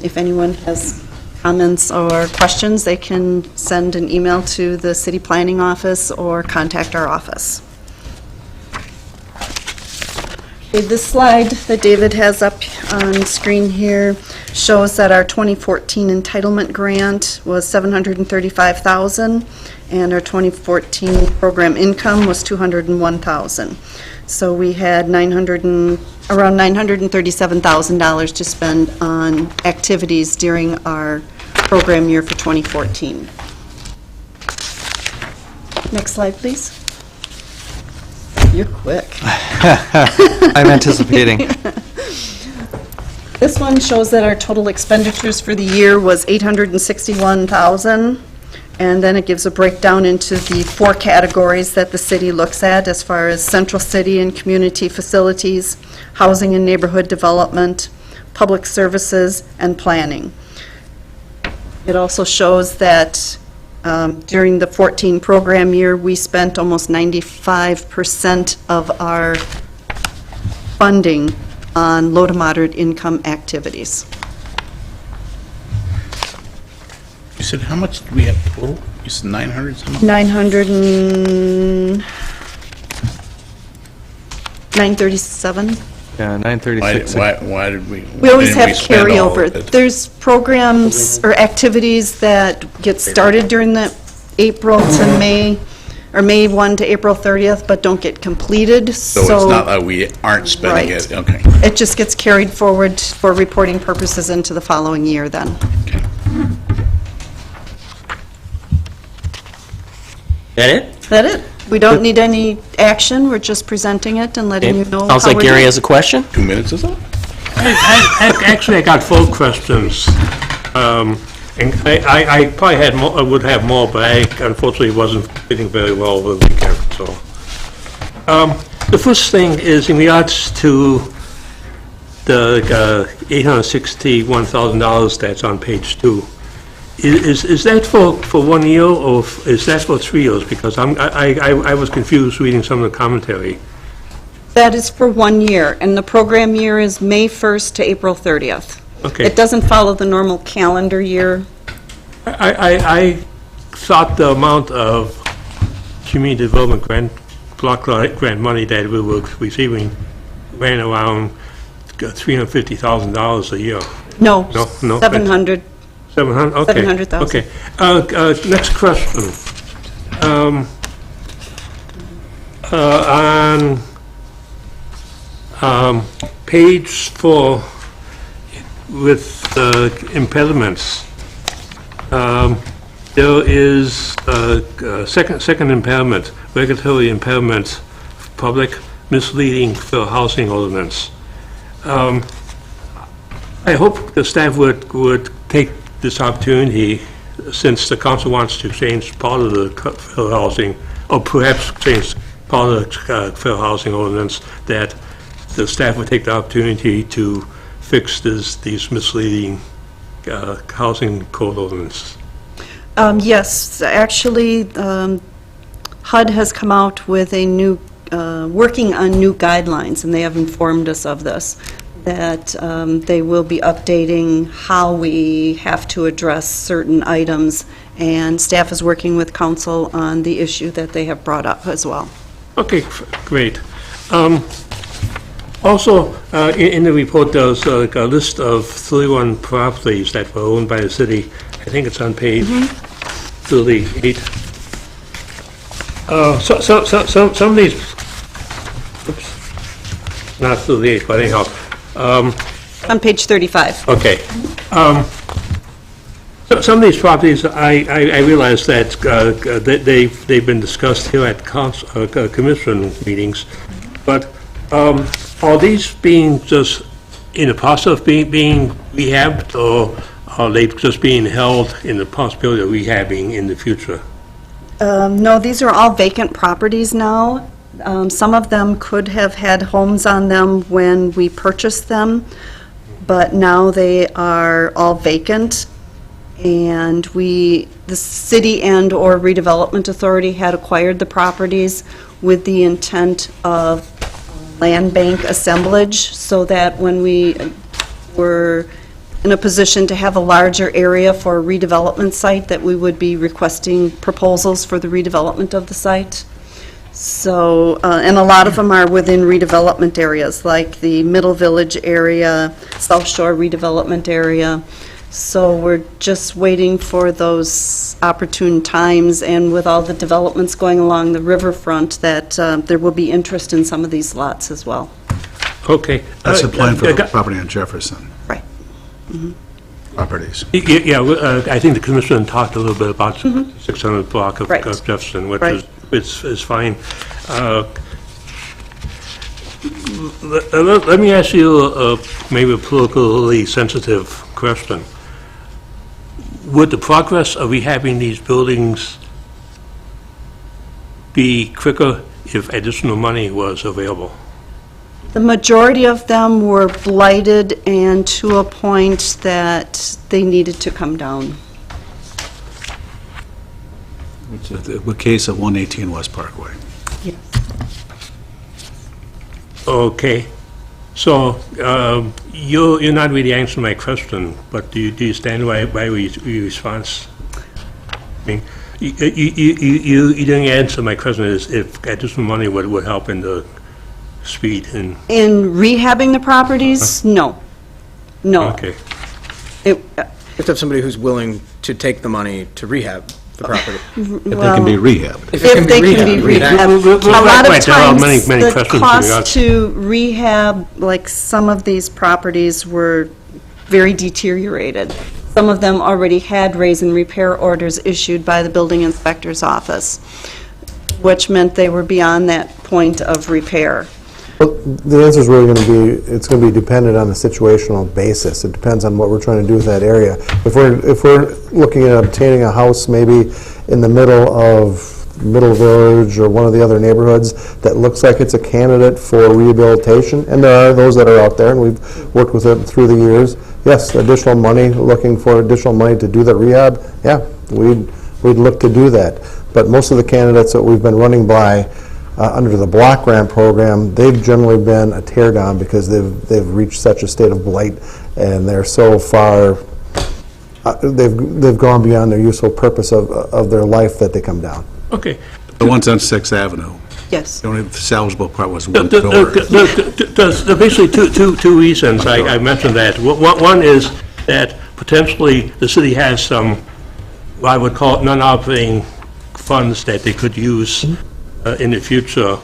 if anyone has comments or questions, they can send an email to the city planning office or contact our office. Okay, this slide that David has up on screen here shows that our 2014 entitlement grant was $735,000, and our 2014 program income was $201,000. So we had around $937,000 to spend on activities during our program year for 2014. Next slide, please. You're quick. I'm anticipating. This one shows that our total expenditures for the year was $861,000, and then it gives a breakdown into the 4 categories that the city looks at as far as central city and community facilities, housing and neighborhood development, public services, and planning. It also shows that during the 14 program year, we spent almost 95% of our funding on low to moderate income activities. You said, how much do we have total? You said 900 something? 937. Yeah, 936. Why did we? We always didn't have spend all carryover. of it? There's programs or activities that get started during the April to May, or May 1 to April 30th, but don't get completed, So it's not that we aren't spending Right. it, okay. It just gets carried forward for reporting purposes into the following year then. That it? Is that it? We don't need any action, we're just presenting it and letting you know Sounds how like we're Gary doing. has a question. 2 minutes is up? Actually, I got 4 questions. And I probably had more, I would have more, but I unfortunately wasn't feeling very well over the weekend, so. The first thing is in regards to the $861,000 that's on page 2. Is that for 1 year, or is that for 3 years? Because I was confused reading some of the commentary. That is for 1 year, and the program year is May 1st to April 30th. Okay. It doesn't follow the normal calendar year. I thought the amount of community development block grant money that we were receiving ran around $350,000 a year. No. No? 700. 700, okay. 700,000. Okay. Next question. On page 4, with impediments, there is a second impairment, regulatory impairment, public misleading fair housing ordinance. I hope the staff would take this opportunity, since the council wants to change part of the fair housing, or perhaps change part of the fair housing ordinance, that the staff would take the opportunity to fix these misleading housing code ordinances. Yes, actually, HUD has come out with a new, working on new guidelines, and they have informed us of this, that they will be updating how we have to address certain items, and staff is working with council on the issue that they have brought up as well. Okay, great. Also, in the report, there's a list of 31 properties that were owned by the city. I think it's on page 38. Some of these, oops, not 38, but anyhow. On page 35. Okay. Some of these properties, I realize that they've been discussed here at commission meetings, but are these being just in the process of being rehabbed, or are they just being held in the possibility of rehabbing in the future? No, these are all vacant properties now. Some of them could have had homes on them when we purchased them, but now they are all vacant. And the city and/or redevelopment authority had acquired the properties with the intent of land bank assemblage, so that when we were in a position to have a larger area for a redevelopment site, that we would be requesting proposals for the redevelopment of the site. So, and a lot of them are within redevelopment areas, like the Middle Village area, South Shore redevelopment area. So we're just waiting for those opportune times, and with all the developments going along the riverfront, that there will be interest in some of these lots as well. Okay. That's the plan for the property on Jefferson. Right. Properties. I think the commission talked a little bit about 600 block of Right. Jefferson, which Right. is fine. Let me ask you maybe a politically sensitive question. Would the progress of rehabbing these buildings be quicker if additional money was available? The majority of them were blighted and to a point that they needed to come down. It's the case of 118 West Parkway. Okay, so you're not really answering my question, but do you stand by your response? I mean, you didn't answer my question, is if additional money would help in the speed and... In rehabbing the properties, no. No. Okay. It- You have to have somebody who's willing to take the money to rehab the property. If they can be rehabbed. If they can be rehabbed. A lot of Right, there are times, many the questions to be cost asked. to rehab, like some of these properties were very deteriorated. Some of them already had raise and repair orders issued by the building inspector's office, which meant they were beyond that point of repair. Well, the answer is really going to be, it's going to be dependent on the situational basis. It depends on what we're trying to do with that area. If we're looking at obtaining a house maybe in the middle of Middle Village or one of the other neighborhoods that looks like it's a candidate for rehabilitation, and there are those that are out there, and we've worked with it through the years, yes, additional money, looking for additional money to do the rehab, yeah, we'd look to do that. But most of the candidates that we've been running by under the block grant program, they've generally been a tear down because they've reached such a state of blight, and they're so far, they've gone beyond their useful purpose of their life that they come down. Okay. The ones on 6th Avenue, Yes. the only salvageable part was one door. There's basically two reasons I mentioned that. One is that potentially the city has some, what I would call it, non-operating funds that they could use in the future,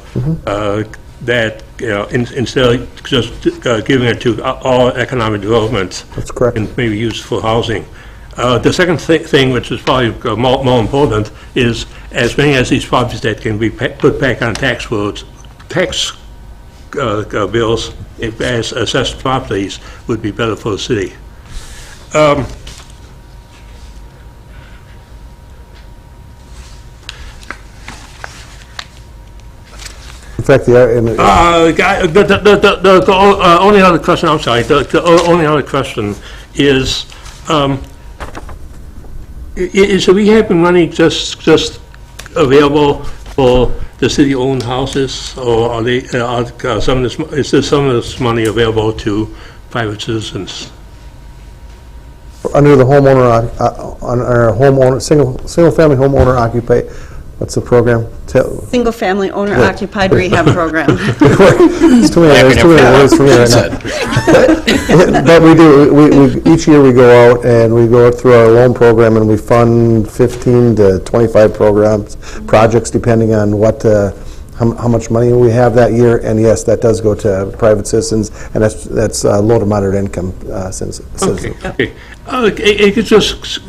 that, you know, instead of just giving it to all economic development. That's correct. And maybe use for housing. The second thing, which is probably more important, is as many as these properties that can be put back on tax bills, if as assessed properties, would be better for the city. In fact, the Only other question, I'm sorry, the only other question is the rehabbing money just available for the city-owned houses, or are they, is there some of this money available to private citizens? under the homeowner, single-family homeowner occupied, what's the program? Single-family owner-occupied rehab program. There's too many words for me right now. But we do, each year we go out and we go through our loan program and we fund 15 to 25 projects depending on how much money we have that year. And yes, that does go to private citizens, and that's low to moderate income citizens. Okay. It just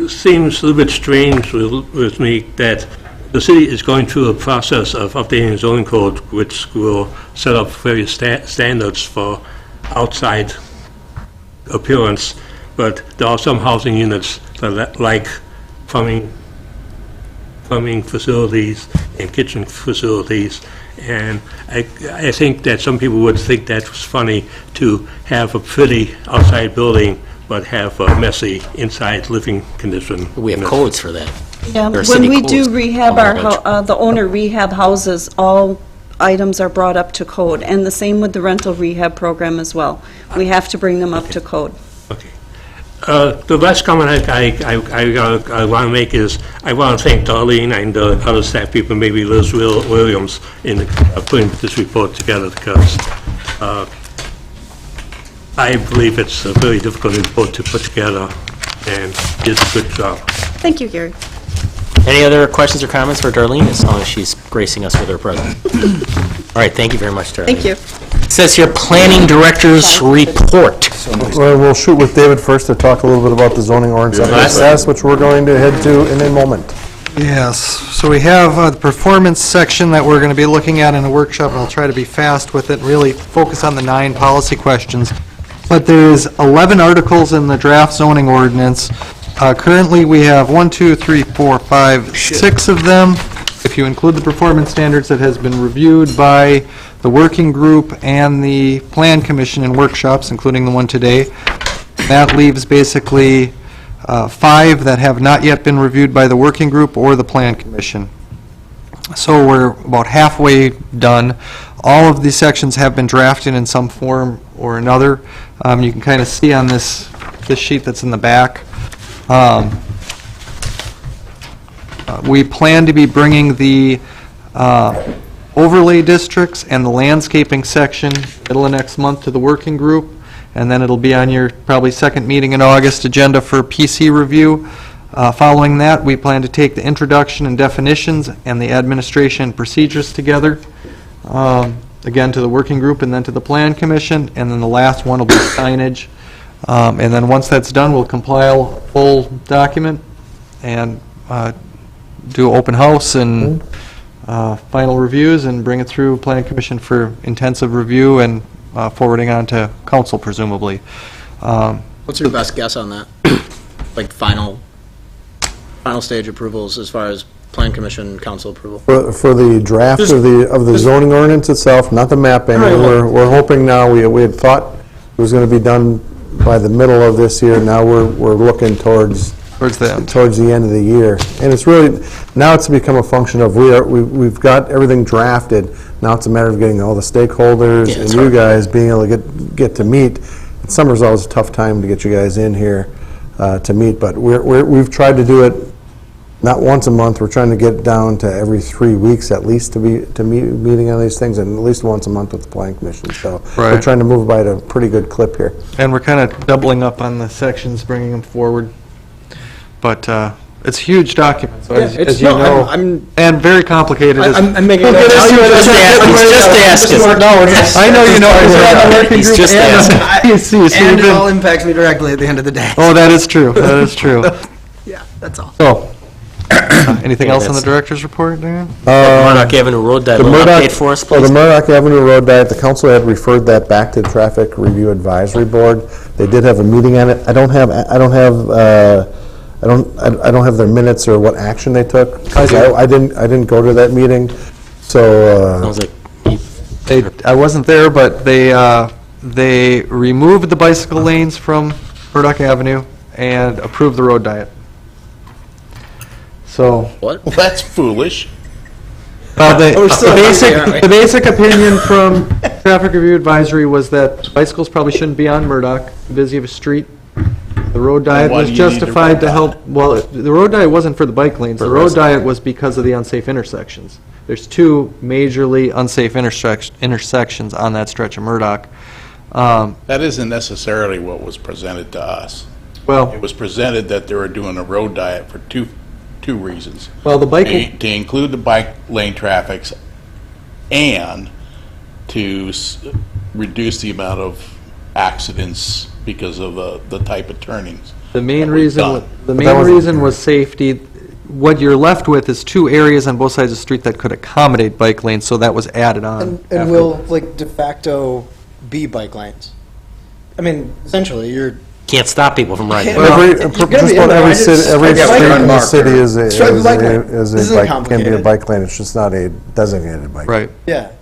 seems a little bit strange with me that the city is going through a process of updating its zoning code, which will set up various standards for outside appearance, but there are some housing units that like plumbing facilities and kitchen facilities, and I think that some people would think that was funny to have a pretty outside building but have a messy inside living condition. We have codes for that. Yeah, There are when city we codes. do rehab Oh, my the owner rehab houses, all items are brought up to code, and the same with the rental rehab program as well. We have to bring them up to code. Okay. The last comment I want to make is, I want to thank Darlene and the other staff people, maybe Liz Williams, in putting this report together, because I believe it's a very difficult report to put together, and it's a good job. Thank you, Gary. Any other questions or comments for Darlene, as long as she's gracing us with her presence? All right, thank you very much, Darlene. Thank you. It says here, Planning Director's Report. Well, we'll shoot with David first to talk a little bit about the zoning ordinance process, which we're going to head to in a moment. Yes, so we have the performance section that we're going to be looking at in a workshop, and I'll try to be fast with it and really focus on the 9 policy questions. But there's 11 articles in the draft zoning ordinance. Currently, we have 1, 2, 3, 4, 5, 6 of them. If you include the performance standards that has been reviewed by the working group and the Plan Commission in workshops, including the one today, that leaves basically 5 that have not yet been reviewed by the working group or the Plan Commission. So we're about halfway done. All of these sections have been drafted in some form or another. You can kind of see on this sheet that's in the back. We plan to be bringing the overlay districts and the landscaping section middle of next month to the working group, and then it'll be on your probably second meeting in August agenda for PC review. Following that, we plan to take the introduction and definitions and the administration and procedures together, again to the working group and then to the Plan Commission, and then the last one will be signage. And then once that's done, we'll compile a full document and do open house and final reviews and bring it through Planning Commission for intensive review and forwarding on to council, presumably. What's your best guess on that? Like final stage approvals as far as Plan Commission, council approval? For the draft of the zoning ordinance itself, not the mapping, we're hoping now, we had thought it was going to be done by the middle of this year. Now we're looking towards the end of the year. And it's really, now it's become a function of we've got everything drafted. Now it's a matter of getting all the stakeholders and you guys being able to get to meet. Summer's always a tough time to get you guys in here to meet, but we've tried to do it not once a month. We're trying to get down to every 3 weeks at least meeting on these things, and at least once a month with the Planning Commission. So we're trying to move by at a pretty good clip here. And we're kind of doubling up on the sections, bringing them forward. But it's a huge document, so as you know, and very complicated. I'm making He's just asking. I know you know. He's just asking. And it all impacts me directly at the end of the day. Oh, that is true. That is true. Yeah, that's all. So, anything else on the director's report, Dan? Murdoch Avenue Road Diet, update for us, please. The Murdoch Avenue Road Diet, the council had referred that back to the Traffic Review Advisory Board. They did have a meeting on it. I don't have their minutes or what action they took. I didn't go to that meeting, so. Sounds like I wasn't there, but they removed the bicycle lanes from Murdoch Avenue and approved the road diet. So. What? Well, that's foolish. The basic opinion from Traffic Review Advisory was that bicycles probably shouldn't be on Murdoch, busy of a street. The road diet Why was do you need justified the to road help, well, the road diet wasn't for the bike lanes. The road diet was because of the unsafe intersections. There's 2 majorly unsafe intersections on that stretch of Murdoch. That isn't necessarily what was presented to us. Well, It was presented that they were doing a road diet for two reasons. well, the bike. To include the bike lane traffics and to reduce the amount of accidents because of the type of turnings. The main that we've reason, done. was safety. What you're left with is 2 areas on both sides of the street that could accommodate bike lanes, so that was added on. And will, like, de facto be bike lanes? I mean, essentially, you're... can't stop people from riding. Just about every street in the city is can be a bike lane. It's just not a designated bike. Right. Yeah.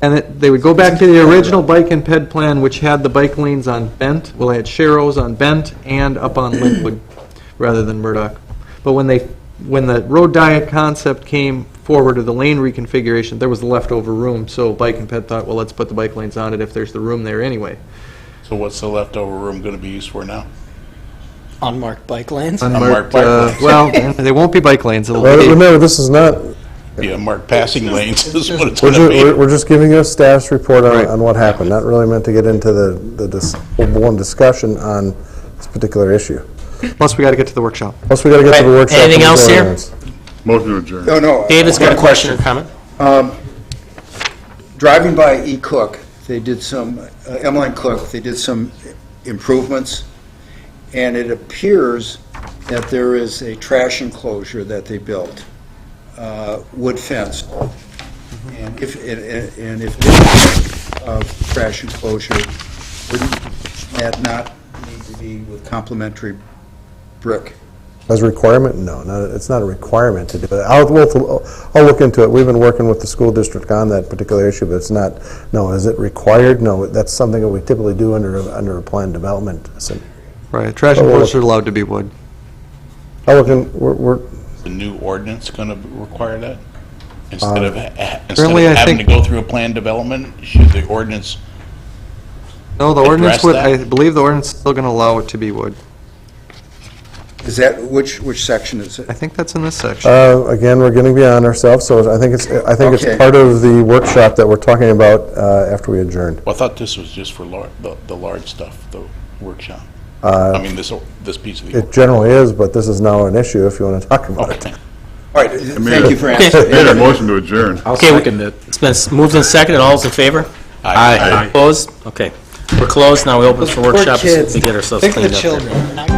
And they would go back to the original bike and ped plan, which had the bike lanes on Bent. Well, they had Sharrows on Bent and up on Linwood, rather than Murdoch. But when the road diet concept came forward to the lane reconfiguration, there was the leftover room. So bike and ped thought, well, let's put the bike lanes on it if there's the room there anyway. So what's the leftover room going to be used for now? Unmarked bike lanes? Unmarked bike lanes. Well, they won't be bike lanes, it'll Well, be, remember, this is not, Yeah, marked passing lanes is what it's we're going to be. we're just giving you a staff's report Right. on what happened, not really meant to get into the full-blown discussion on this particular issue. plus we got to get to the workshop. Plus, we got to get to the Right. workshop. Anything and the else here? ordinance. Motion to adjourn. No, no. David's got a question or comment? Driving by E. Cook, they did some, Emmeline Cook, they did some improvements, and it appears that there is a trash enclosure that they built, wood fenced. And if this trash enclosure, wouldn't that not need to be with complementary brick? As a requirement? No, it's not a requirement to do it. I'll look into it. We've been working with the school district on that particular issue, but it's not, no, is it required? No, that's something that we typically do under a planned development. So, Right, trash enclosures are allowed to be wood. I'll look in, we're, The new ordinance going to require that? Instead of Currently, I having to think- go through a planned development, should the ordinance, No, the ordinance Address would, that? I believe the ordinance is still going to allow it to be wood. Is that, which section is it? I think that's in this section. again, we're getting beyond ourselves, so I think it's Okay. part of the workshop that we're talking about after we adjourn. well, I thought this was just for the large stuff, the workshop. I mean, this piece of the. It generally is, but this is now an issue if you want to talk about it. Okay. All right, thank you for answering. Made a motion to adjourn. I'll Okay, second it. It's been moved and seconded, all those in favor? Aye. Opposed? Okay. We're closed, now we open for workshops, kids. we get ourselves Think of cleaned the up. there. children.